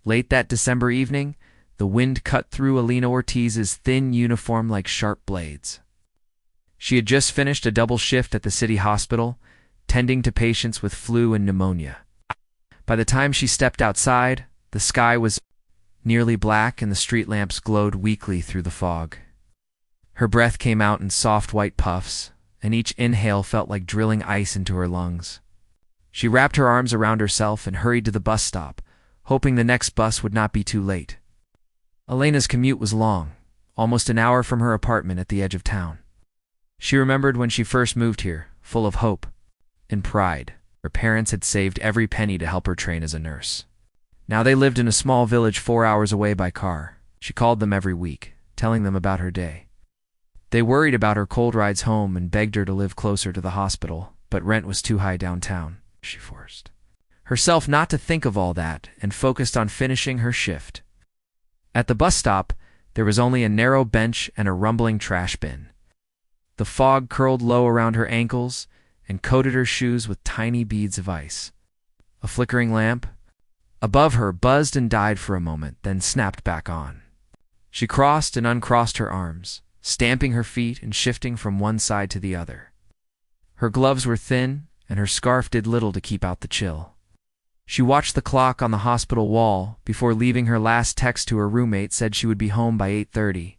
Late that December evening, the wind cut through Alina Ortiz's thin uniform like sharp blades. She had just finished a double shift at the city hospital, tending to patients with flu and pneumonia. By the time she stepped outside, the sky was nearly black and the street lamps glowed weakly through the fog. Her breath came out in soft white puffs, and each inhale felt like drilling ice into her lungs. She wrapped her arms around herself and hurried to the bus stop, hoping the next bus would not be too late. Elena's commute was long, almost an hour from her apartment at the edge of town. She remembered when she first moved here, full of hope and pride. Her parents had saved every penny to help her train as a nurse. Now they lived in a small village 4 hours away by car. She called them every week, telling them about her day. They worried about her cold rides home and begged her to live closer to the hospital, but rent was too high downtown. She forced herself not to think of all that and focused on finishing her shift. At the bus stop, there was only a narrow bench and a rumbling trash bin. The fog curled low around her ankles and coated her shoes with tiny beads of ice. A flickering lamp above her buzzed and died for a moment, then snapped back on. She crossed and uncrossed her arms, stamping her feet and shifting from one side to the other. Her gloves were thin, and her scarf did little to keep out the chill. She watched the clock on the hospital wall before leaving. Her last text to her roommate said she would be home by 8:30.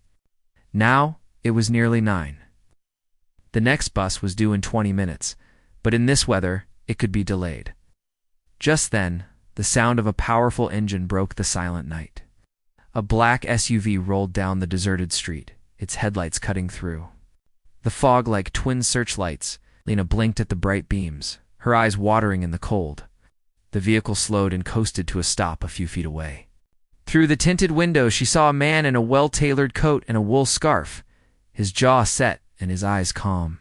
Now it was nearly 9. The next bus was due in 20 minutes, but in this weather, it could be delayed. Just then, the sound of a powerful engine broke the silent night. A black SUV rolled down the deserted street, its headlights cutting through the fog like twin searchlights. Lena blinked at the bright beams, her eyes watering in the cold. The vehicle slowed and coasted to a stop a few feet away. Through the tinted window, she saw a man in a well-tailored coat and a wool scarf, his jaw set and his eyes calm.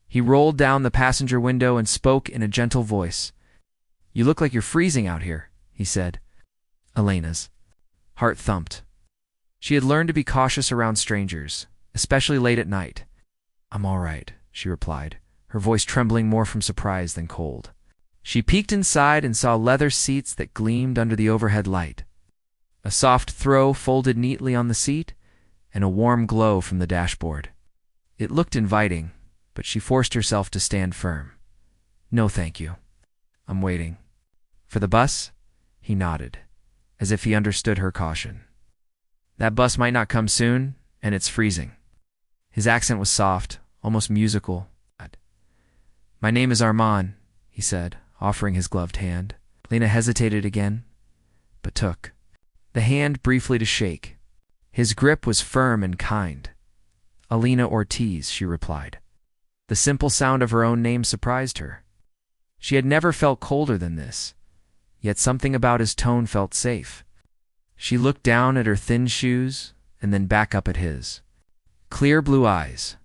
He rolled down the passenger window and spoke in a gentle voice. "You look like you're freezing out here," he said. Elena's heart thumped. She had learned to be cautious around strangers, especially late at night. "I'm all right," she replied, her voice trembling more from surprise than cold. She peeked inside and saw leather seats that gleamed under the overhead light. A soft throw folded neatly on the seat, and a warm glow from the dashboard. It looked inviting, but she forced herself to stand firm. "No, thank you. I'm waiting." "For the bus?" He nodded, as if he understood her caution. "That bus might not come soon, and it's freezing." His accent was soft, almost musical. "My name is Armand," he said, offering his gloved hand. Lena hesitated again, but took the hand briefly to shake. His grip was firm and kind. "Alina Ortiz," she replied. The simple sound of her own name surprised her. She had never felt colder than this, yet something about his tone felt safe. She looked down at her thin shoes and then back up at his clear blue eyes.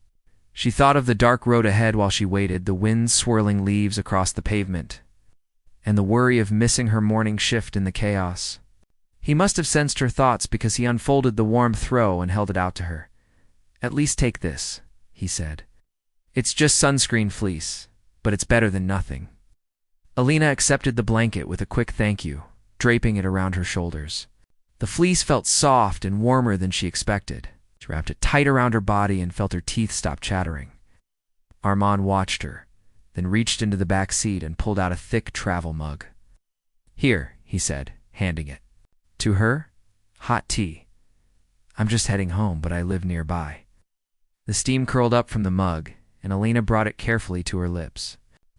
She thought of the dark road ahead while she waited, the wind swirling leaves across the pavement, and the worry of missing her morning shift in the chaos. He must have sensed her thoughts because he unfolded the warm throw and held it out to her. "At least take this," he said. "It's just sunscreen fleece, but it's better than nothing." Alina accepted the blanket with a quick thank you, draping it around her shoulders. The fleece felt soft and warmer than she expected. She wrapped it tight around her body and felt her teeth stop chattering. Armand watched her, then reached into the back seat and pulled out a thick travel mug. "Here," he said, handing it to her. "Hot tea. I'm just heading home, but I live nearby." The steam curled up from the mug, and Alina brought it carefully to her lips.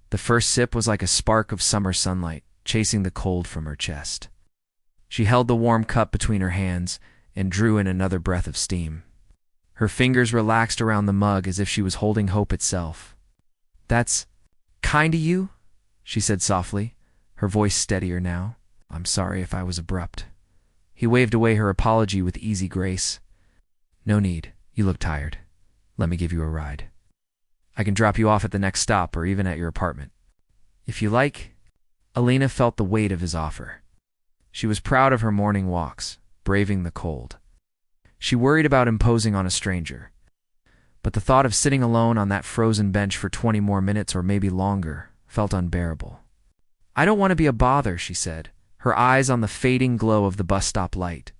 The first sip was like a spark of summer sunlight, chasing the cold from her chest. She held the warm cup between her hands and drew in another breath of steam. Her fingers relaxed around the mug as if she was holding hope itself. "That's kind of you," she said softly, her voice steadier now. "I'm sorry if I was abrupt." He waved away her apology with easy grace. "No need. You look tired. Let me give you a ride. I can drop you off at the next stop or even at your apartment, if you like." Alina felt the weight of his offer. She was proud of her morning walks, braving the cold. She worried about imposing on a stranger, but the thought of sitting alone on that frozen bench for 20 more minutes or maybe longer felt unbearable. "I don't want to be a bother," she said, her eyes on the fading glow of the bus stop light.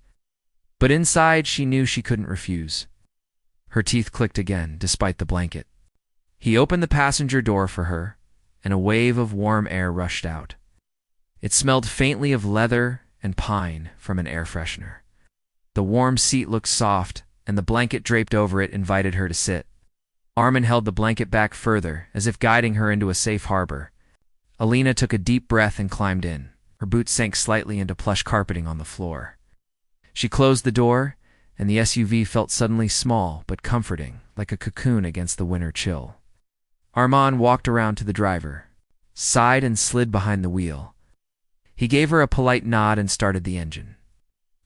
But inside, she knew she couldn't refuse. Her teeth clicked again, despite the blanket. He opened the passenger door for her, and a wave of warm air rushed out. It smelled faintly of leather and pine from an air freshener. The warm seat looked soft, and the blanket draped over it invited her to sit. Armin held the blanket back further, as if guiding her into a safe harbor. Alina took a deep breath and climbed in. Her boots sank slightly into plush carpeting on the floor. She closed the door, and the SUV felt suddenly small but comforting, like a cocoon against the winter chill. Armand walked around to the driver, sighed and slid behind the wheel. He gave her a polite nod and started the engine.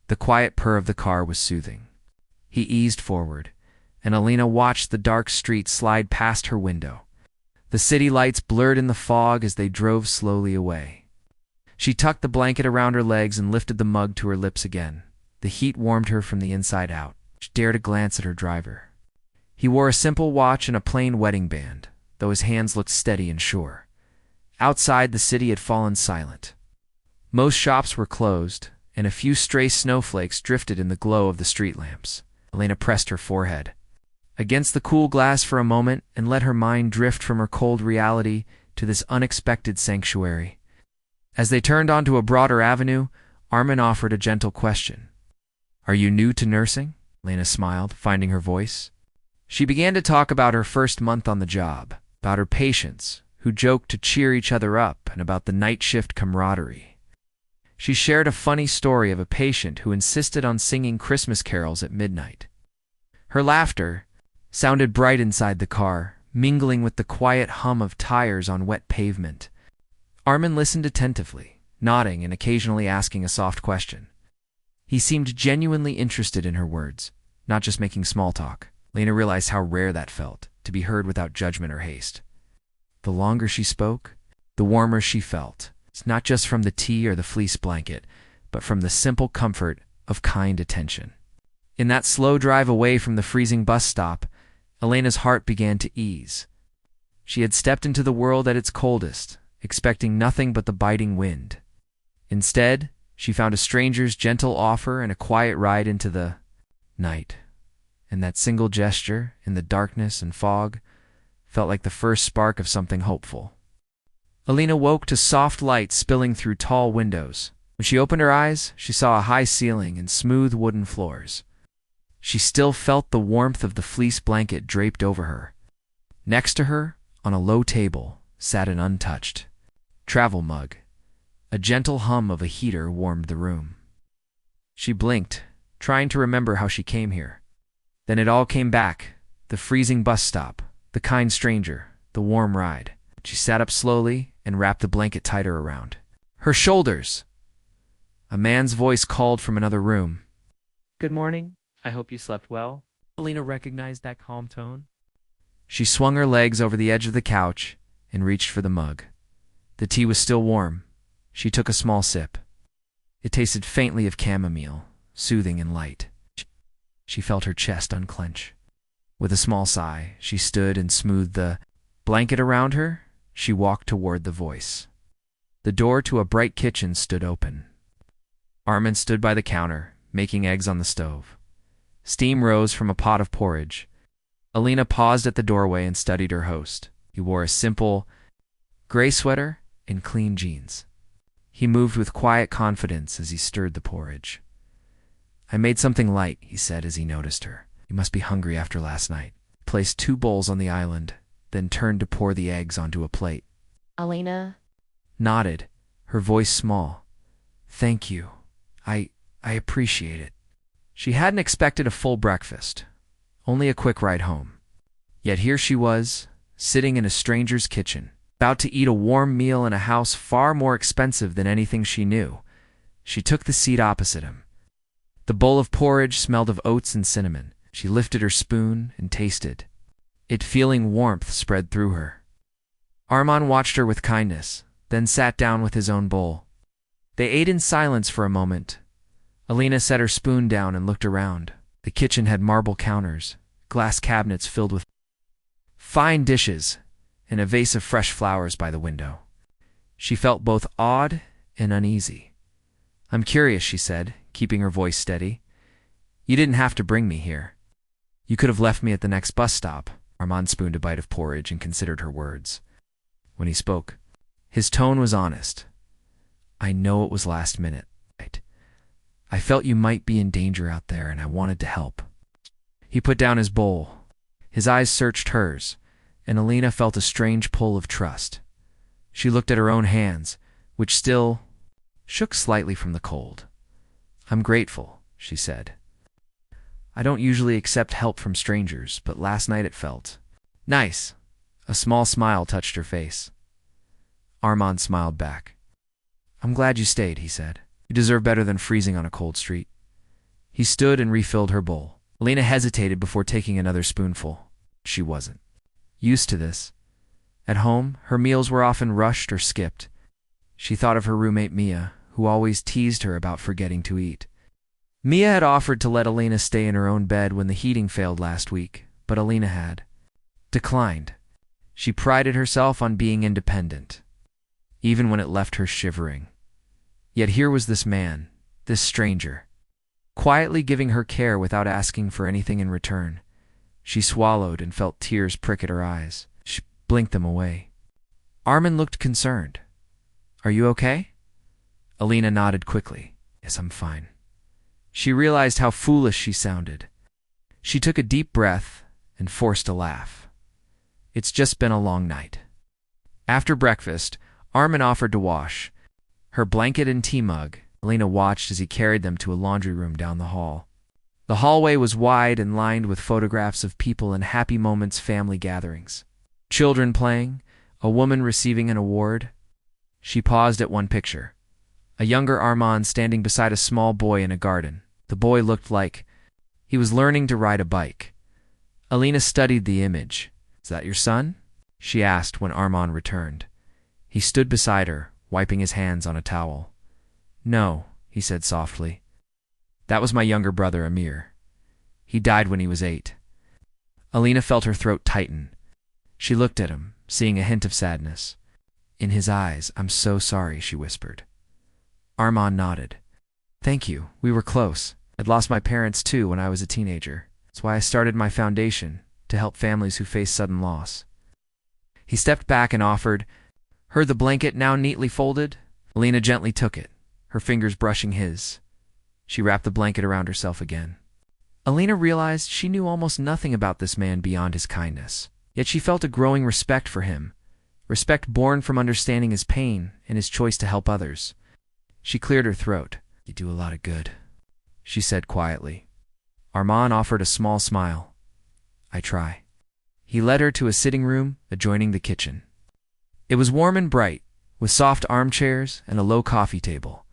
The quiet purr of the car was soothing. He eased forward, and Alina watched the dark street slide past her window. The city lights blurred in the fog as they drove slowly away. She tucked the blanket around her legs and lifted the mug to her lips again. The heat warmed her from the inside out. She dared a glance at her driver. He wore a simple watch and a plain wedding band, though his hands looked steady and sure. Outside, the city had fallen silent. Most shops were closed, and a few stray snowflakes drifted in the glow of the street lamps. Elena pressed her forehead against the cool glass for a moment and let her mind drift from her cold reality to this unexpected sanctuary. As they turned onto a broader avenue, Armin offered a gentle question. "Are you new to nursing?" Elena smiled, finding her voice. She began to talk about her first month on the job, about her patients, who joked to cheer each other up, and about the night shift camaraderie. She shared a funny story of a patient who insisted on singing Christmas carols at midnight. Her laughter sounded bright inside the car, mingling with the quiet hum of tires on wet pavement. Armin listened attentively, nodding and occasionally asking a soft question. He seemed genuinely interested in her words, not just making small talk. Lena realized how rare that felt, to be heard without judgment or haste. The longer she spoke, the warmer she felt. It's not just from the tea or the fleece blanket, but from the simple comfort of kind attention. In that slow drive away from the freezing bus stop, Elena's heart began to ease. She had stepped into the world at its coldest, expecting nothing but the biting wind. Instead, she found a stranger's gentle offer and a quiet ride into the night. And that single gesture, in the darkness and fog, felt like the first spark of something hopeful. Alina woke to soft light spilling through tall windows. When she opened her eyes, she saw a high ceiling and smooth wooden floors. She still felt the warmth of the fleece blanket draped over her. Next to her, on a low table, sat an untouched travel mug. A gentle hum of a heater warmed the room. She blinked, trying to remember how she came here. Then it all came back, the freezing bus stop, the kind stranger, the warm ride. She sat up slowly and wrapped the blanket tighter around her shoulders. A man's voice called from another room. "Good morning. I hope you slept well." Alina recognized that calm tone. She swung her legs over the edge of the couch and reached for the mug. The tea was still warm. She took a small sip. It tasted faintly of chamomile, soothing and light. She felt her chest unclench. With a small sigh, she stood and smoothed the blanket around her. She walked toward the voice. The door to a bright kitchen stood open. Armin stood by the counter, making eggs on the stove. Steam rose from a pot of porridge. Alina paused at the doorway and studied her host. He wore a simple gray sweater and clean jeans. He moved with quiet confidence as he stirred the porridge. "I made something light," he said as he noticed her. "You must be hungry after last night." Placed 2 bowls on the island, then turned to pour the eggs onto a plate. Alina Nodded, her voice small. "Thank you. I appreciate it." She hadn't expected a full breakfast, only a quick ride home. Yet here she was, sitting in a stranger's kitchen, about to eat a warm meal in a house far more expensive than anything she knew. She took the seat opposite him. The bowl of porridge smelled of oats and cinnamon. She lifted her spoon and tasted it, feeling warmth spread through her. Armand watched her with kindness, then sat down with his own bowl. They ate in silence for a moment. Alina set her spoon down and looked around. The kitchen had marble counters, glass cabinets filled with fine dishes, and a vase of fresh flowers by the window. She felt both awed and uneasy. I'm curious, she said, keeping her voice steady. You didn't have to bring me here. You could have left me at the next bus stop. Armand spooned a bite of porridge and considered her words. When he spoke, his tone was honest. I know it was last minute. I felt you might be in danger out there, and I wanted to help. He put down his bowl. His eyes searched hers, and Alina felt a strange pull of trust. She looked at her own hands, which still shook slightly from the cold. I'm grateful, she said. I don't usually accept help from strangers, but last night it felt nice. A small smile touched her face. Armand smiled back. I'm glad you stayed, he said. You deserve better than freezing on a cold street. He stood and refilled her bowl. Alina hesitated before taking another spoonful. She wasn't used to this. At home, her meals were often rushed or skipped. She thought of her roommate Mia, who always teased her about forgetting to eat. Mia had offered to let Alina stay in her own bed when the heating failed last week, but Alina had declined. She prided herself on being independent, even when it left her shivering. Yet here was this man, this stranger, quietly giving her care without asking for anything in return. She swallowed and felt tears prick at her eyes. She blinked them away. Armand looked concerned. Are you okay? Alina nodded quickly. Yes, I'm fine. She realized how foolish she sounded. She took a deep breath and forced a laugh. It's just been a long night. After breakfast, Armand offered to wash. Her blanket and tea mug, Alina watched as he carried them to a laundry room down the hall. The hallway was wide and lined with photographs of people in happy moments, family gatherings. Children playing, a woman receiving an award. She paused at one picture. A younger Armand standing beside a small boy in a garden. The boy looked like he was learning to ride a bike. Alina studied the image. Is that your son? She asked when Armand returned. He stood beside her, wiping his hands on a towel. No, he said softly. That was my younger brother, Amir. He died when he was 8. Alina felt her throat tighten. She looked at him, seeing a hint of sadness. In his eyes, I'm so sorry, she whispered. Armand nodded. Thank you, we were close. I'd lost my parents too when I was a teenager. That's why I started my foundation, to help families who face sudden loss. He stepped back and offered her the blanket now neatly folded. Alina gently took it, her fingers brushing his. She wrapped the blanket around herself again. Alina realized she knew almost nothing about this man beyond his kindness, yet she felt a growing respect for him, respect born from understanding his pain and his choice to help others. She cleared her throat. You do a lot of good, she said quietly. Armand offered a small smile. I try. He led her to a sitting room adjoining the kitchen. It was warm and bright, with soft armchairs and a low coffee table.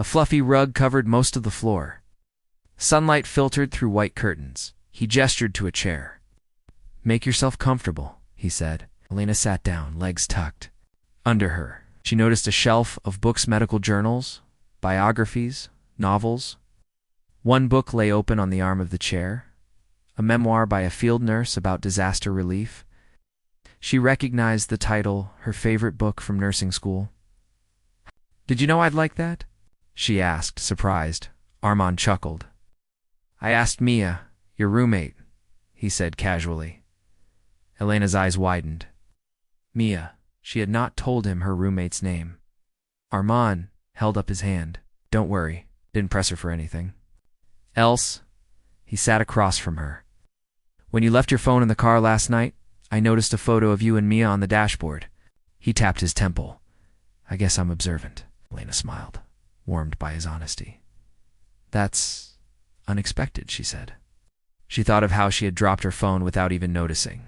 A fluffy rug covered most of the floor. Sunlight filtered through white curtains. He gestured to a chair. Make yourself comfortable, he said. Alina sat down, legs tucked. Under her, she noticed a shelf of books, medical journals, biographies, novels. One book lay open on the arm of the chair, a memoir by a field nurse about disaster relief. She recognized the title, her favorite book from nursing school. Did you know I'd like that? She asked, surprised. Armand chuckled. I asked Mia, your roommate, he said casually. Elena's eyes widened. Mia. She had not told him her roommate's name. Armand held up his hand. Don't worry, didn't press her for anything. Else, he sat across from her. When you left your phone in the car last night, I noticed a photo of you and Mia on the dashboard. He tapped his temple. I guess I'm observant. Elena smiled, warmed by his honesty. That's unexpected, she said. She thought of how she had dropped her phone without even noticing.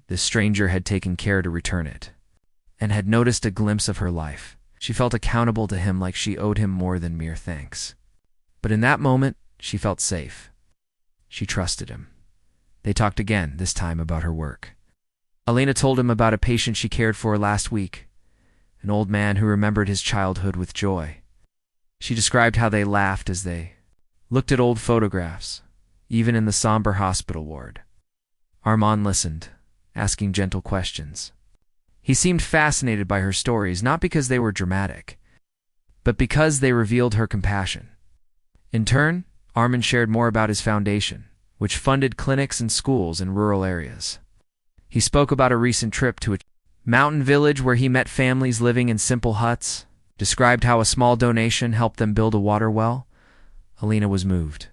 This stranger had taken care to return it, and had noticed a glimpse of her life. She felt accountable to him like she owed him more than mere thanks. But in that moment, she felt safe. She trusted him. They talked again, this time about her work. Elena told him about a patient she cared for last week, an old man who remembered his childhood with joy. She described how they laughed as they looked at old photographs, even in the somber hospital ward. Armand listened, asking gentle questions. He seemed fascinated by her stories, not because they were dramatic, but because they revealed her compassion. In turn, Armin shared more about his foundation, which funded clinics and schools in rural areas. He spoke about a recent trip to a mountain village where he met families living in simple huts, described how a small donation helped them build a water well. Alina was moved.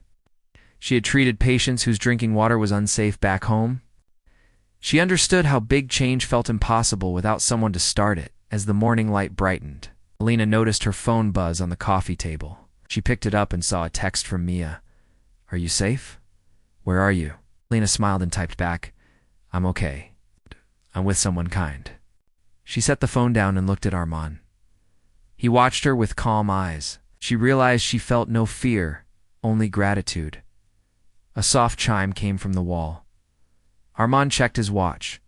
She had treated patients whose drinking water was unsafe back home. She understood how big change felt impossible without someone to start it. As the morning light brightened, Alina noticed her phone buzz on the coffee table. She picked it up and saw a text from Mia. "Are you safe? Where are you?" Alina smiled and typed back, "I'm okay. I'm with someone kind." She set the phone down and looked at Armand. He watched her with calm eyes. She realized she felt no fear, only gratitude. A soft chime came from the wall. Armand checked his watch.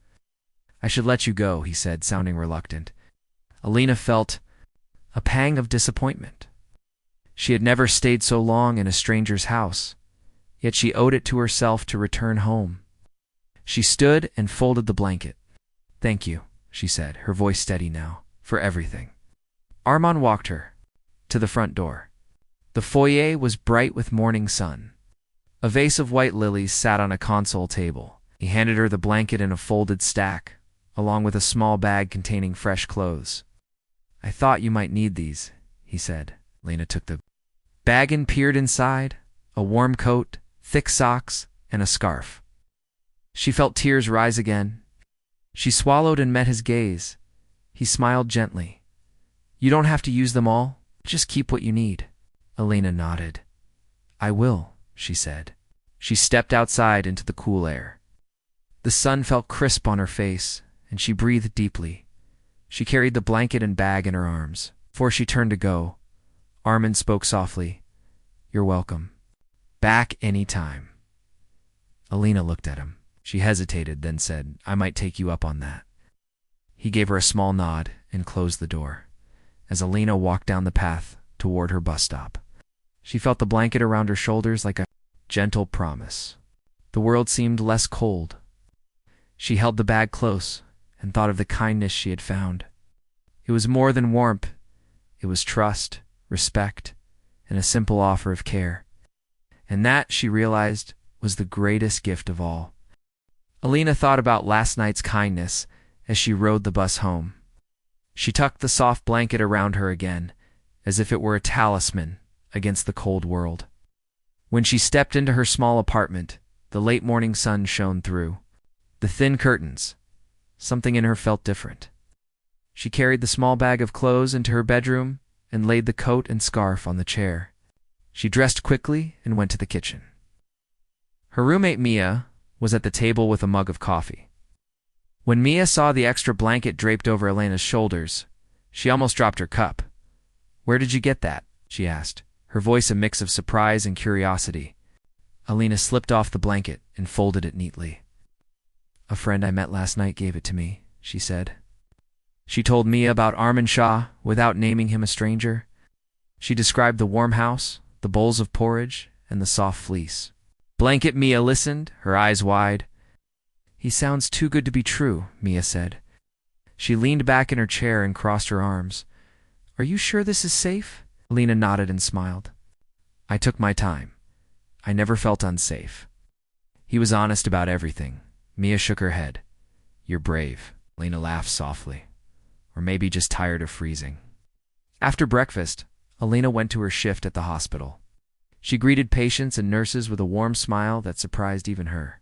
"I should let you go," he said, sounding reluctant. Alina felt a pang of disappointment. She had never stayed so long in a stranger's house, yet she owed it to herself to return home. She stood and folded the blanket. "Thank you," she said, her voice steady now, "for everything." Armand walked her to the front door. The foyer was bright with morning sun. A vase of white lilies sat on a console table. He handed her the blanket in a folded stack, along with a small bag containing fresh clothes. "I thought you might need these," he said. Lena took the bag and peered inside. A warm coat, thick socks, and a scarf. She felt tears rise again. She swallowed and met his gaze. He smiled gently. "You don't have to use them all. Just keep what you need." Alina nodded. "I will," she said. She stepped outside into the cool air. The sun felt crisp on her face, and she breathed deeply. She carried the blanket and bag in her arms. Before she turned to go, Armin spoke softly, "You're welcome. Back any time." Alina looked at him. She hesitated, then said, "I might take you up on that." He gave her a small nod and closed the door. As Alina walked down the path toward her bus stop, she felt the blanket around her shoulders like a gentle promise. The world seemed less cold. She held the bag close and thought of the kindness she had found. It was more than warmth. It was trust, respect, and a simple offer of care. And that, she realized, was the greatest gift of all. Alina thought about last night's kindness as she rode the bus home. She tucked the soft blanket around her again, as if it were a talisman against the cold world. When she stepped into her small apartment, the late morning sun shone through the thin curtains. Something in her felt different. She carried the small bag of clothes into her bedroom and laid the coat and scarf on the chair. She dressed quickly and went to the kitchen. Her roommate Mia was at the table with a mug of coffee. When Mia saw the extra blanket draped over Elena's shoulders, she almost dropped her cup. "Where did you get that?" she asked, her voice a mix of surprise and curiosity. Alina slipped off the blanket and folded it neatly. "A friend I met last night gave it to me," she said. She told Mia about Armin Shah without naming him a stranger. She described the warm house, the bowls of porridge, and the soft fleece. Blanket Mia listened, her eyes wide. "He sounds too good to be true," Mia said. She leaned back in her chair and crossed her arms. "Are you sure this is safe?" Lena nodded and smiled. "I took my time. I never felt unsafe." He was honest about everything. Mia shook her head. "You're brave." Lena laughed softly. "Or maybe just tired of freezing." After breakfast, Alina went to her shift at the hospital. She greeted patients and nurses with a warm smile that surprised even her.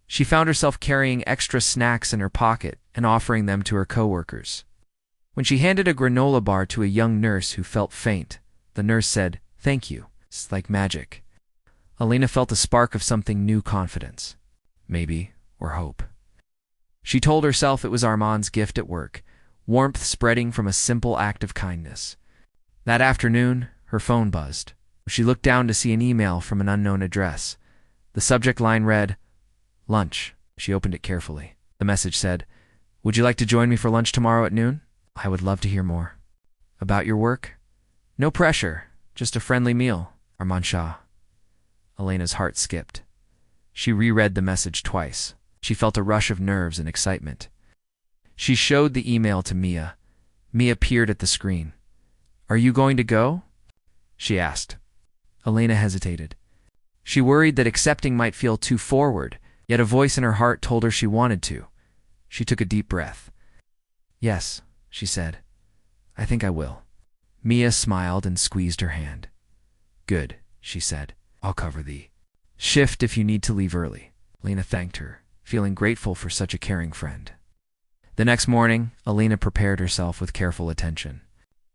She found herself carrying extra snacks in her pocket and offering them to her coworkers. When she handed a granola bar to a young nurse who felt faint, the nurse said, "Thank you." It's like magic. Alina felt a spark of something new, confidence. Maybe, or hope. She told herself it was Armand's gift at work, warmth spreading from a simple act of kindness. That afternoon, her phone buzzed. She looked down to see an email from an unknown address. The subject line read, "Lunch." She opened it carefully. The message said, "Would you like to join me for lunch tomorrow at noon? I would love to hear more." "About your work?" "No pressure, just a friendly meal. Armand Shah." Elena's heart skipped. She reread the message twice. She felt a rush of nerves and excitement. She showed the email to Mia. Mia peered at the screen. Are you going to go? She asked. Elena hesitated. She worried that accepting might feel too forward, yet a voice in her heart told her she wanted to. She took a deep breath. Yes, she said. I think I will. Mia smiled and squeezed her hand. Good, she said. I'll cover the shift if you need to leave early. Elena thanked her, feeling grateful for such a caring friend. The next morning, Elena prepared herself with careful attention.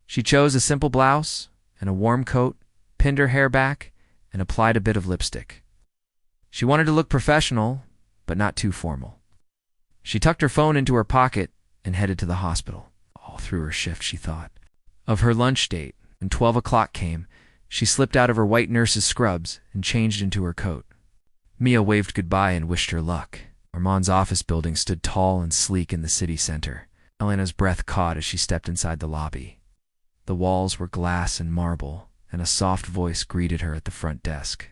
She chose a simple blouse and a warm coat, pinned her hair back, and applied a bit of lipstick. She wanted to look professional, but not too formal. She tucked her phone into her pocket and headed to the hospital. All through her shift, she thought of her lunch date. When 12 o'clock came, she slipped out of her white nurse's scrubs and changed into her coat. Mia waved goodbye and wished her luck. Armand's office building stood tall and sleek in the city center. Elena's breath caught as she stepped inside the lobby. The walls were glass and marble, and a soft voice greeted her at the front desk.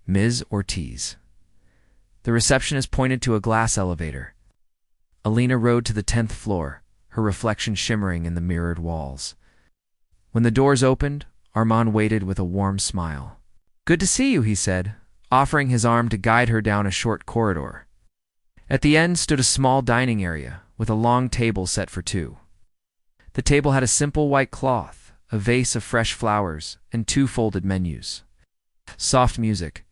Ms. Ortiz. The receptionist pointed to a glass elevator. Elena rode to the 10th floor, her reflection shimmering in the mirrored walls. When the doors opened, Armand waited with a warm smile. Good to see you, he said, offering his arm to guide her down a short corridor. At the end stood a small dining area, with a long table set for two. The table had a simple white cloth, a vase of fresh flowers, and 2 folded menus. Soft music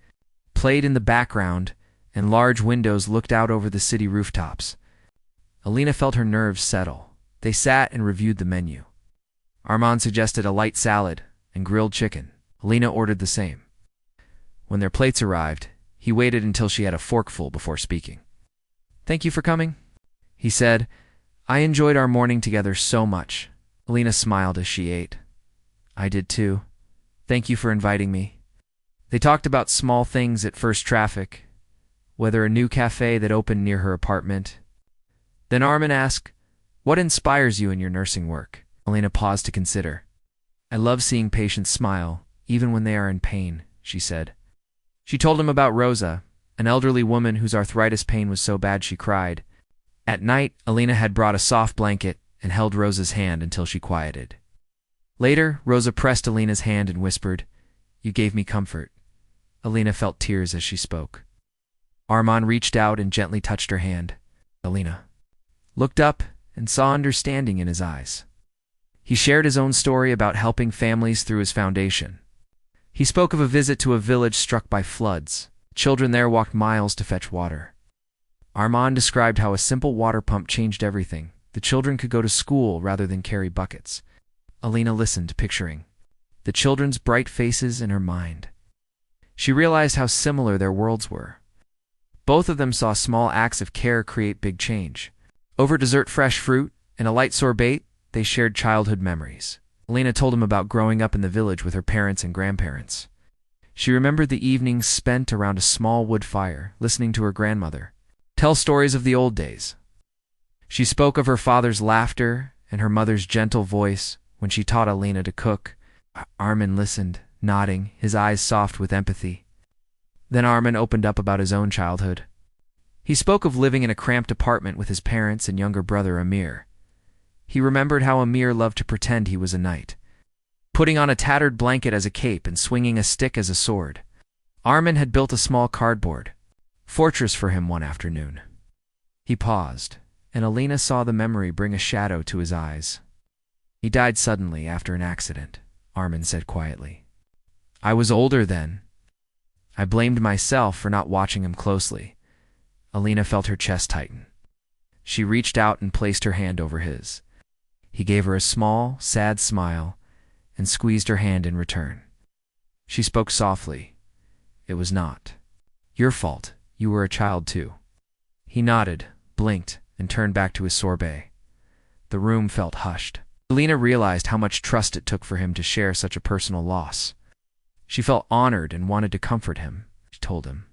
played in the background, and large windows looked out over the city rooftops. Elena felt her nerves settle. They sat and reviewed the menu. Armand suggested a light salad and grilled chicken. Elena ordered the same. When their plates arrived, he waited until she had a forkful before speaking. Thank you for coming, he said. I enjoyed our morning together so much. Elena smiled as she ate. I did too. Thank you for inviting me. They talked about small things at First Traffic, whether a new cafe that opened near her apartment. Then Armand asked, what inspires you in your nursing work? Elena paused to consider. I love seeing patients smile, even when they are in pain, she said. She told him about Rosa, an elderly woman whose arthritis pain was so bad she cried. At night, Elena had brought a soft blanket and held Rosa's hand until she quieted. Later, Rosa pressed Elena's hand and whispered, You gave me comfort. Elena felt tears as she spoke. Armand reached out and gently touched her hand. Elena looked up and saw understanding in his eyes. He shared his own story about helping families through his foundation. He spoke of a visit to a village struck by floods. Children there walked miles to fetch water. Armand described how a simple water pump changed everything. The children could go to school rather than carry buckets. Elena listened, picturing the children's bright faces in her mind. She realized how similar their worlds were. Both of them saw small acts of care create big change. Over dessert fresh fruit and a light sorbet, they shared childhood memories. Elena told him about growing up in the village with her parents and grandparents. She remembered the evenings spent around a small wood fire, listening to her grandmother tell stories of the old days. She spoke of her father's laughter and her mother's gentle voice when she taught Elena to cook. Armand listened, nodding, his eyes soft with empathy. Then Armand opened up about his own childhood. He spoke of living in a cramped apartment with his parents and younger brother Amir. He remembered how Amir loved to pretend he was a knight, putting on a tattered blanket as a cape and swinging a stick as a sword. Armand had built a small cardboard fortress for him one afternoon. He paused, and Elena saw the memory bring a shadow to his eyes. He died suddenly after an accident, Armand said quietly. I was older then. I blamed myself for not watching him closely. Elena felt her chest tighten. She reached out and placed her hand over his. He gave her a small, sad smile and squeezed her hand in return. She spoke softly. It was not your fault. You were a child too. He nodded, blinked, and turned back to his sorbet. The room felt hushed. Elena realized how much trust it took for him to share such a personal loss. She felt honored and wanted to comfort him. She told him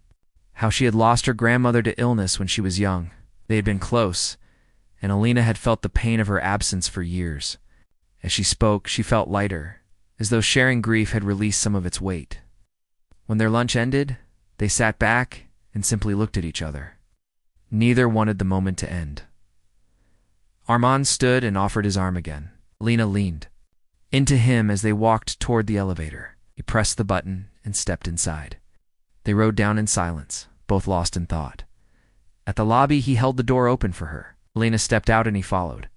how she had lost her grandmother to illness when she was young. They had been close, and Elena had felt the pain of her absence for years. As she spoke, she felt lighter, as though sharing grief had released some of its weight. When their lunch ended, they sat back and simply looked at each other. Neither wanted the moment to end. Armand stood and offered his arm again. Elena leaned. into him as they walked toward the elevator. He pressed the button and stepped inside. They rode down in silence, both lost in thought. At the lobby, he held the door open for her. Alina stepped out and he followed.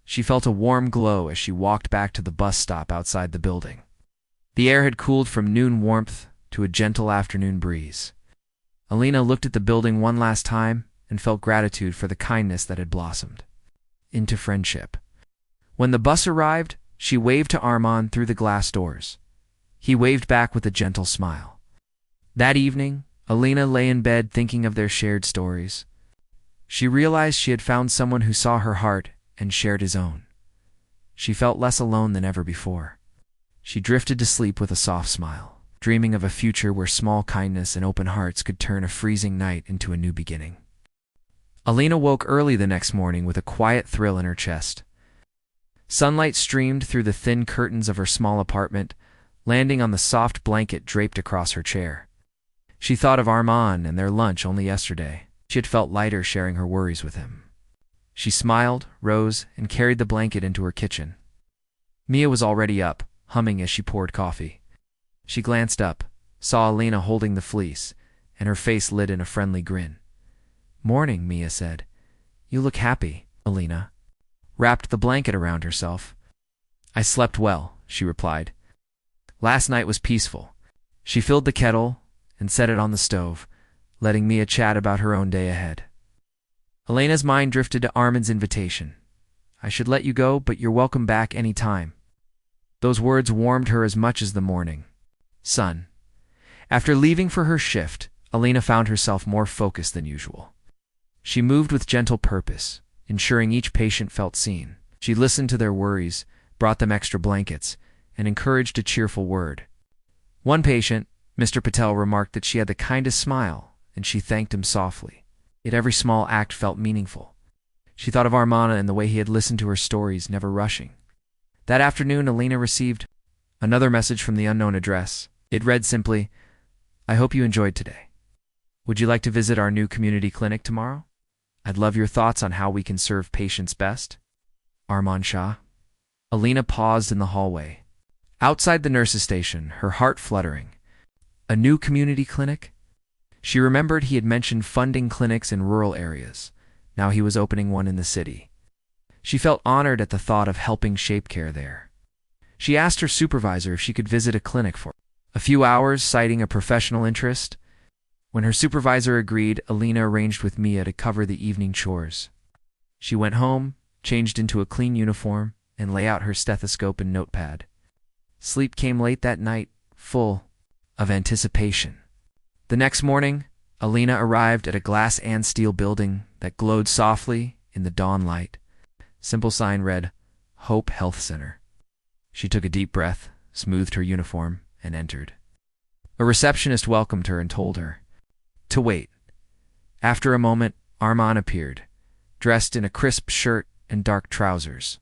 She felt a warm glow as she walked back to the bus stop outside the building. The air had cooled from noon warmth to a gentle afternoon breeze. Alina looked at the building one last time and felt gratitude for the kindness that had blossomed into friendship. When the bus arrived, she waved to Armand through the glass doors. He waved back with a gentle smile. That evening, Alina lay in bed thinking of their shared stories. She realized she had found someone who saw her heart and shared his own. She felt less alone than ever before. She drifted to sleep with a soft smile, dreaming of a future where small kindness and open hearts could turn a freezing night into a new beginning. Alina woke early the next morning with a quiet thrill in her chest. Sunlight streamed through the thin curtains of her small apartment, landing on the soft blanket draped across her chair. She thought of Armand and their lunch only yesterday. She had felt lighter sharing her worries with him. She smiled, rose, and carried the blanket into her kitchen. Mia was already up, humming as she poured coffee. She glanced up, saw Alina holding the fleece, and her face lit in a friendly grin. "Morning," Mia said. "You look happy." Alina wrapped the blanket around herself. "I slept well," she replied. "Last night was peaceful." She filled the kettle and set it on the stove, letting Mia chat about her own day ahead. Alina's mind drifted to Armand's invitation. "I should let you go, but you're welcome back any time." Those words warmed her as much as the morning sun. After leaving for her shift, Alina found herself more focused than usual. She moved with gentle purpose, ensuring each patient felt seen. She listened to their worries, brought them extra blankets, and encouraged a cheerful word. One patient, Mr. Patel, remarked that she had the kindest smile, and she thanked him softly. Yet every small act felt meaningful. She thought of Armand and the way he had listened to her stories, never rushing. That afternoon, Alina received another message from the unknown address. It read simply, "I hope you enjoyed today. Would you like to visit our new community clinic tomorrow? I'd love your thoughts on how we can serve patients best. Armand Shah." Alina paused in the hallway. Outside the nurse's station, her heart fluttering. A new community clinic? She remembered he had mentioned funding clinics in rural areas. Now he was opening one in the city. She felt honored at the thought of helping shape care there. She asked her supervisor if she could visit a clinic for a few hours, citing a professional interest. When her supervisor agreed, Alina arranged with Mia to cover the evening chores. She went home, changed into a clean uniform, and lay out her stethoscope and notepad. Sleep came late that night, full of anticipation. The next morning, Alina arrived at a glass and steel building that glowed softly in the dawn light. Simple sign read, "Hope Health Center." She took a deep breath, smoothed her uniform, and entered. A receptionist welcomed her and told her to wait. After a moment, Armand appeared, dressed in a crisp shirt and dark trousers.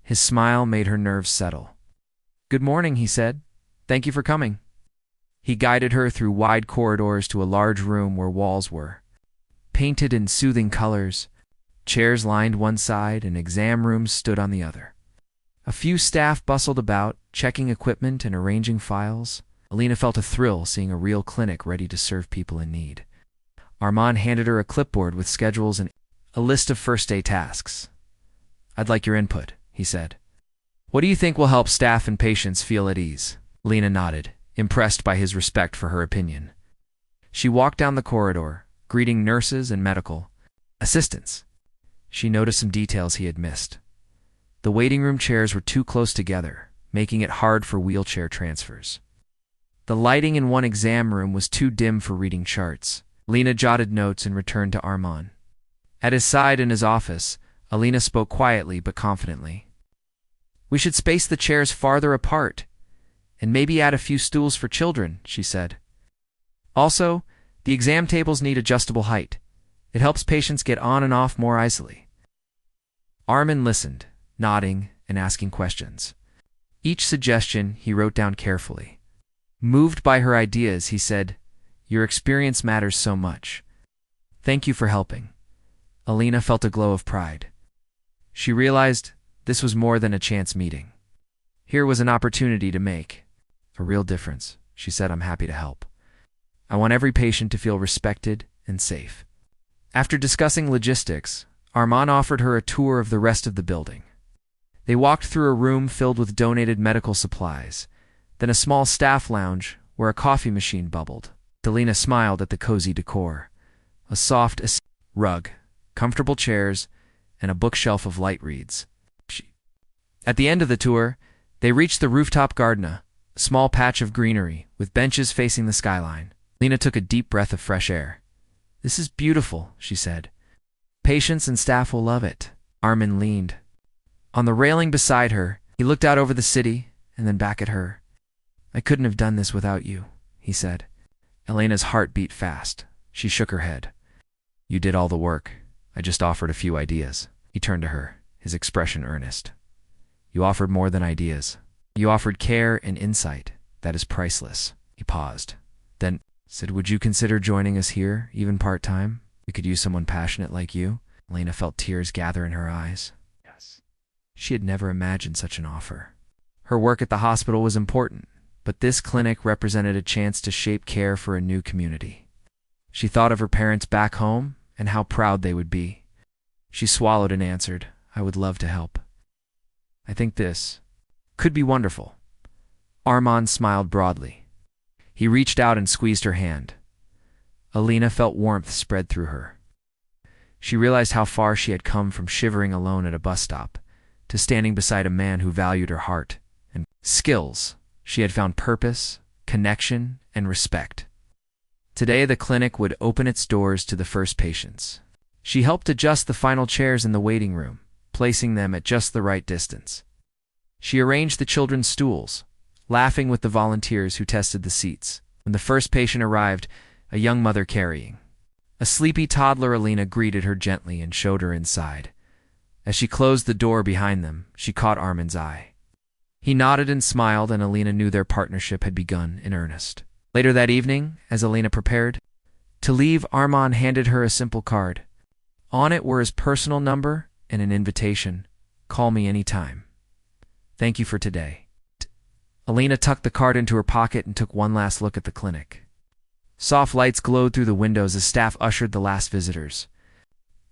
His smile made her nerves settle. "Good morning," he said. "Thank you for coming." He guided her through wide corridors to a large room where walls were painted in soothing colors. Chairs lined one side and exam rooms stood on the other. A few staff bustled about, checking equipment and arranging files. Alina felt a thrill seeing a real clinic ready to serve people in need. Armand handed her a clipboard with schedules and a list of first-day tasks. "I'd like your input," he said. "What do you think will help staff and patients feel at ease?" Alina nodded, impressed by his respect for her opinion. She walked down the corridor, greeting nurses and medical assistants. She noticed some details he had missed. The waiting room chairs were too close together, making it hard for wheelchair transfers. The lighting in one exam room was too dim for reading charts. Alina jotted notes and returned to Armand. At his side in his office, Alina spoke quietly but confidently. "We should space the chairs farther apart, and maybe add a few stools for children," she said. "Also, the exam tables need adjustable height. It helps patients get on and off more easily." Armand listened, nodding and asking questions. Each suggestion he wrote down carefully. Moved by her ideas, he said, "Your experience matters so much. Thank you for helping." Alina felt a glow of pride. She realized this was more than a chance meeting. Here was an opportunity to make a real difference. She said, I'm happy to help. I want every patient to feel respected and safe. After discussing logistics, Armand offered her a tour of the rest of the building. They walked through a room filled with donated medical supplies, then a small staff lounge where a coffee machine bubbled. Alina smiled at the cozy decor. A soft rug, comfortable chairs, and a bookshelf of light reads. At the end of the tour, they reached the rooftop garden, a small patch of greenery with benches facing the skyline. Lena took a deep breath of fresh air. This is beautiful, she said. Patients and staff will love it. Armand leaned. On the railing beside her, he looked out over the city and then back at her. I couldn't have done this without you, he said. Elena's heart beat fast. She shook her head. You did all the work. I just offered a few ideas. He turned to her, his expression earnest. You offered more than ideas. You offered care and insight. That is priceless. He paused. Then said, would you consider joining us here, even part-time? We could use someone passionate like you. Elena felt tears gather in her eyes. Yes. She had never imagined such an offer. Her work at the hospital was important, but this clinic represented a chance to shape care for a new community. She thought of her parents back home and how proud they would be. She swallowed and answered, I would love to help. I think this could be wonderful. Armand smiled broadly. He reached out and squeezed her hand. Alina felt warmth spread through her. She realized how far she had come from shivering alone at a bus stop to standing beside a man who valued her heart and skills. She had found purpose, connection, and respect. Today, the clinic would open its doors to the first patients. She helped adjust the final chairs in the waiting room, placing them at just the right distance. She arranged the children's stools, laughing with the volunteers who tested the seats. When the first patient arrived, a young mother carrying a sleepy toddler, Alina greeted her gently and showed her inside. As she closed the door behind them, she caught Armand's eye. He nodded and smiled, and Alina knew their partnership had begun in earnest. Later that evening, as Alina prepared to leave, Armand handed her a simple card. On it were his personal number and an invitation. Call me anytime. Thank you for today. Alina tucked the card into her pocket and took one last look at the clinic. Soft lights glowed through the windows as staff ushered the last visitors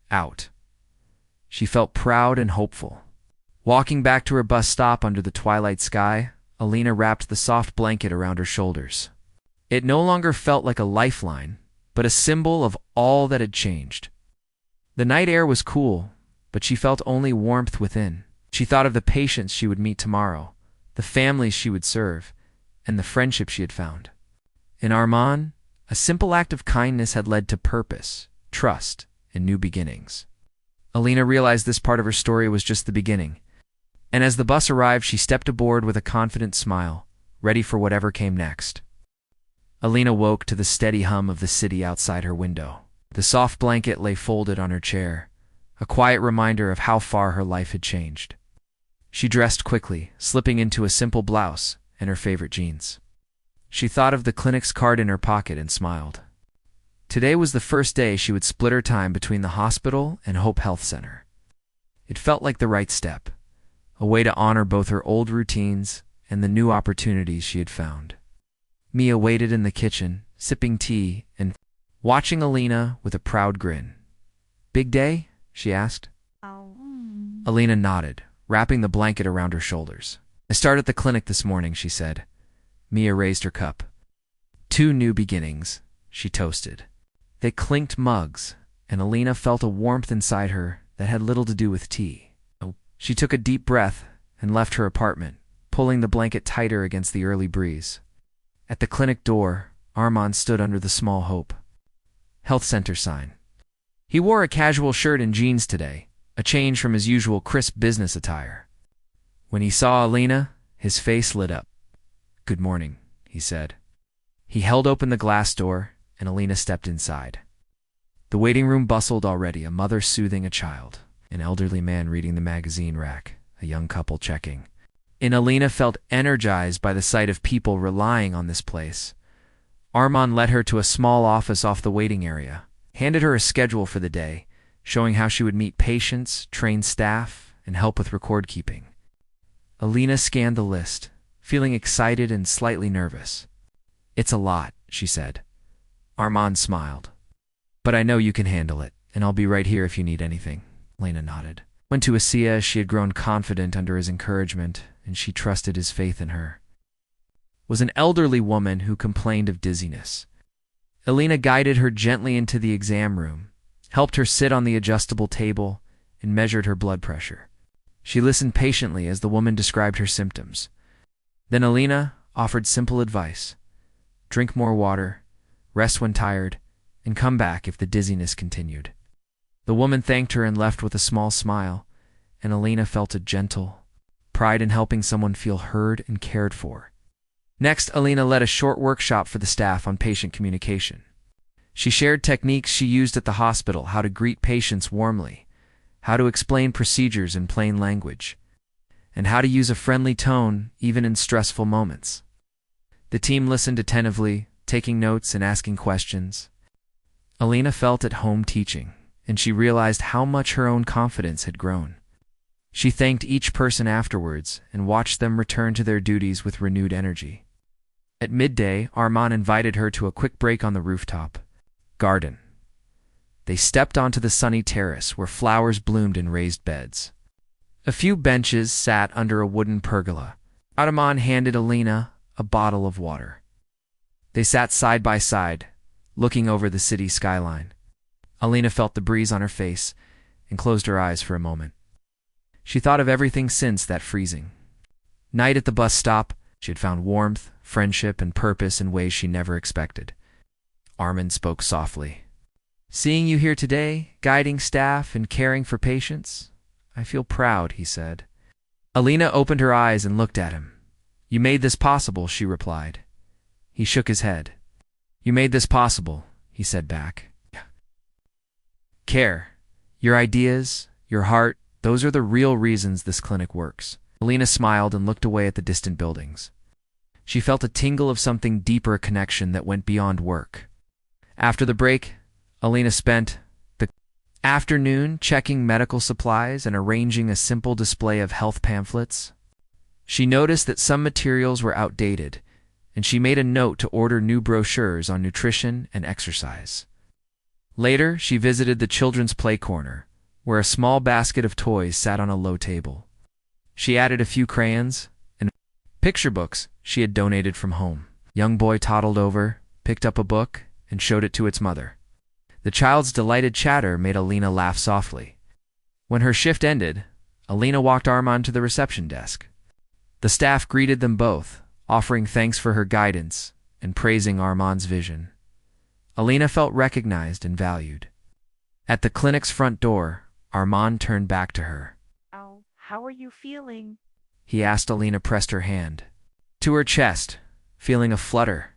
out. She felt proud and hopeful. Walking back to her bus stop under the twilight sky, Alina wrapped the soft blanket around her shoulders. It no longer felt like a lifeline, but a symbol of all that had changed. The night air was cool, but she felt only warmth within. She thought of the patients she would meet tomorrow, the families she would serve, and the friendship she had found. In Armand, a simple act of kindness had led to purpose, trust, and new beginnings. Alina realized this part of her story was just the beginning, and as the bus arrived, she stepped aboard with a confident smile, ready for whatever came next. Alina woke to the steady hum of the city outside her window. The soft blanket lay folded on her chair, a quiet reminder of how far her life had changed. She dressed quickly, slipping into a simple blouse and her favorite jeans. She thought of the clinic's card in her pocket and smiled. Today was the first day she would split her time between the hospital and Hope Health Center. It felt like the right step, a way to honor both her old routines and the new opportunities she had found. Mia waited in the kitchen, sipping tea and watching Alina with a proud grin. Big day? She asked. Alina nodded, wrapping the blanket around her shoulders. I started at the clinic this morning, she said. Mia raised her cup. 2 new beginnings, she toasted. They clinked mugs, and Alina felt a warmth inside her that had little to do with tea. She took a deep breath and left her apartment, pulling the blanket tighter against the early breeze. At the clinic door, Armand stood under the small Hope Health Center sign. He wore a casual shirt and jeans today, a change from his usual crisp business attire. When he saw Alina, his face lit up. Good morning, he said. He held open the glass door, and Alina stepped inside. The waiting room bustled already, a mother soothing a child, an elderly man reading the magazine rack, a young couple checking. And Alina felt energized by the sight of people relying on this place. Armand led her to a small office off the waiting area, handed her a schedule for the day, showing how she would meet patients, train staff, and help with record keeping. Alina scanned the list, feeling excited and slightly nervous. "It's a lot," she said. Armand smiled. "But I know you can handle it, and I'll be right here if you need anything." Alina nodded. Went to Asia, she had grown confident under his encouragement, and she trusted his faith in her. Was an elderly woman who complained of dizziness. Alina guided her gently into the exam room, helped her sit on the adjustable table, and measured her blood pressure. She listened patiently as the woman described her symptoms. Then Alina offered simple advice. Drink more water, rest when tired, and come back if the dizziness continued. The woman thanked her and left with a small smile, and Alina felt a gentle pride in helping someone feel heard and cared for. Next, Alina led a short workshop for the staff on patient communication. She shared techniques she used at the hospital, how to greet patients warmly, how to explain procedures in plain language, and how to use a friendly tone even in stressful moments. The team listened attentively, taking notes and asking questions. Alina felt at home teaching, and she realized how much her own confidence had grown. She thanked each person afterwards and watched them return to their duties with renewed energy. At midday, Armand invited her to a quick break on the rooftop garden. They stepped onto the sunny terrace where flowers bloomed in raised beds. A few benches sat under a wooden pergola. Armand handed Alina a bottle of water. They sat side by side, looking over the city skyline. Alina felt the breeze on her face and closed her eyes for a moment. She thought of everything since that freezing night at the bus stop. She had found warmth, friendship, and purpose in ways she never expected. Armand spoke softly. "Seeing you here today, guiding staff and caring for patients, I feel proud," he said. Alina opened her eyes and looked at him. "You made this possible," she replied. He shook his head. "You made this possible," he said back. "Care, your ideas, your heart, those are the real reasons this clinic works." Alina smiled and looked away at the distant buildings. She felt a tingle of something deeper, a connection that went beyond work. After the break, Alina spent the afternoon checking medical supplies and arranging a simple display of health pamphlets. She noticed that some materials were outdated, and she made a note to order new brochures on nutrition and exercise. Later, she visited the children's play corner, where a small basket of toys sat on a low table. She added a few crayons and picture books she had donated from home. A young boy toddled over, picked up a book, and showed it to its mother. The child's delighted chatter made Alina laugh softly. When her shift ended, Alina walked Armand to the reception desk. The staff greeted them both, offering thanks for her guidance and praising Armand's vision. Alina felt recognized and valued. At the clinic's front door, Armand turned back to her. "Oh, how are you feeling?" He asked. Alina pressed her hand to her chest, feeling a flutter.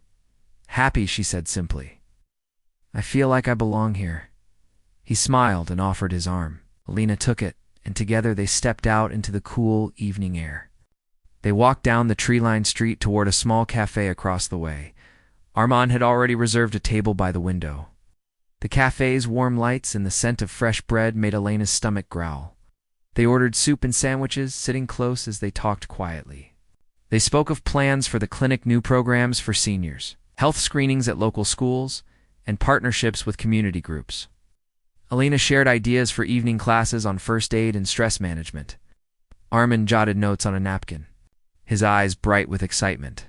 "Happy," she said simply. "I feel like I belong here." He smiled and offered his arm. Alina took it, and together they stepped out into the cool evening air. They walked down the tree-lined street toward a small cafe across the way. Armand had already reserved a table by the window. The cafe's warm lights and the scent of fresh bread made Alina's stomach growl. They ordered soup and sandwiches, sitting close as they talked quietly. They spoke of plans for the clinic, new programs for seniors, health screenings at local schools, and partnerships with community groups. Alina shared ideas for evening classes on first aid and stress management. Armand jotted notes on a napkin, his eyes bright with excitement.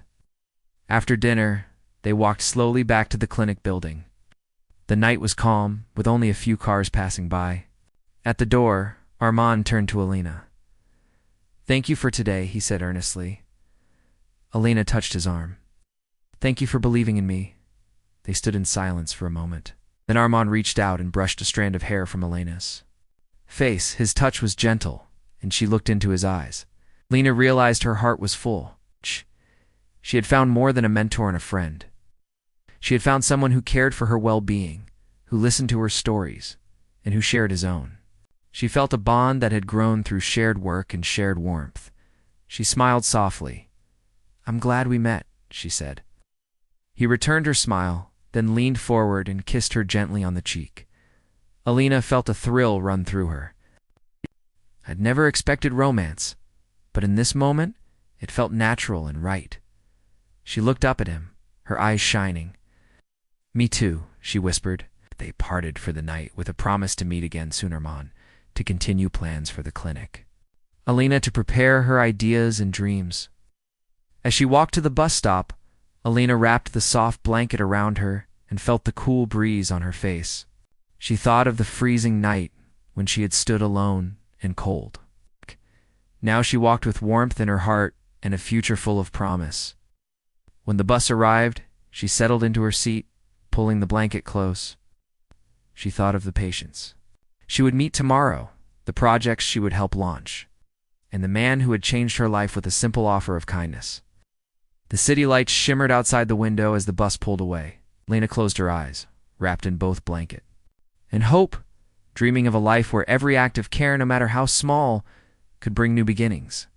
After dinner, they walked slowly back to the clinic building. The night was calm, with only a few cars passing by. At the door, Armand turned to Alina. "Thank you for today," he said earnestly. Alina touched his arm. "Thank you for believing in me." They stood in silence for a moment. Then Armand reached out and brushed a strand of hair from Alina's face. His touch was gentle, and she looked into his eyes. Alina realized her heart was full. She had found more than a mentor and a friend. She had found someone who cared for her well-being, who listened to her stories, and who shared his own. She felt a bond that had grown through shared work and shared warmth. She smiled softly. "I'm glad we met," she said. He returned her smile, then leaned forward and kissed her gently on the cheek. Alina felt a thrill run through her. "I'd never expected romance, but but in this moment, it felt natural and right. She looked up at him, her eyes shining. "Me too," she whispered. They parted for the night with a promise to meet again sooner on, to continue plans for the clinic. Alina to prepare her ideas and dreams. As she walked to the bus stop, Alina wrapped the soft blanket around her and felt the cool breeze on her face. She thought of the freezing night when she had stood alone and cold. Now she walked with warmth in her heart and a future full of promise. When the bus arrived, she settled into her seat, pulling the blanket close. She thought of the patients she would meet tomorrow, the projects she would help launch, and the man who had changed her life with a simple offer of kindness. The city lights shimmered outside the window as the bus pulled away. Lena closed her eyes, wrapped in both blanket. And hope, dreaming of a life where every act of care, no matter how small, could bring new beginnings.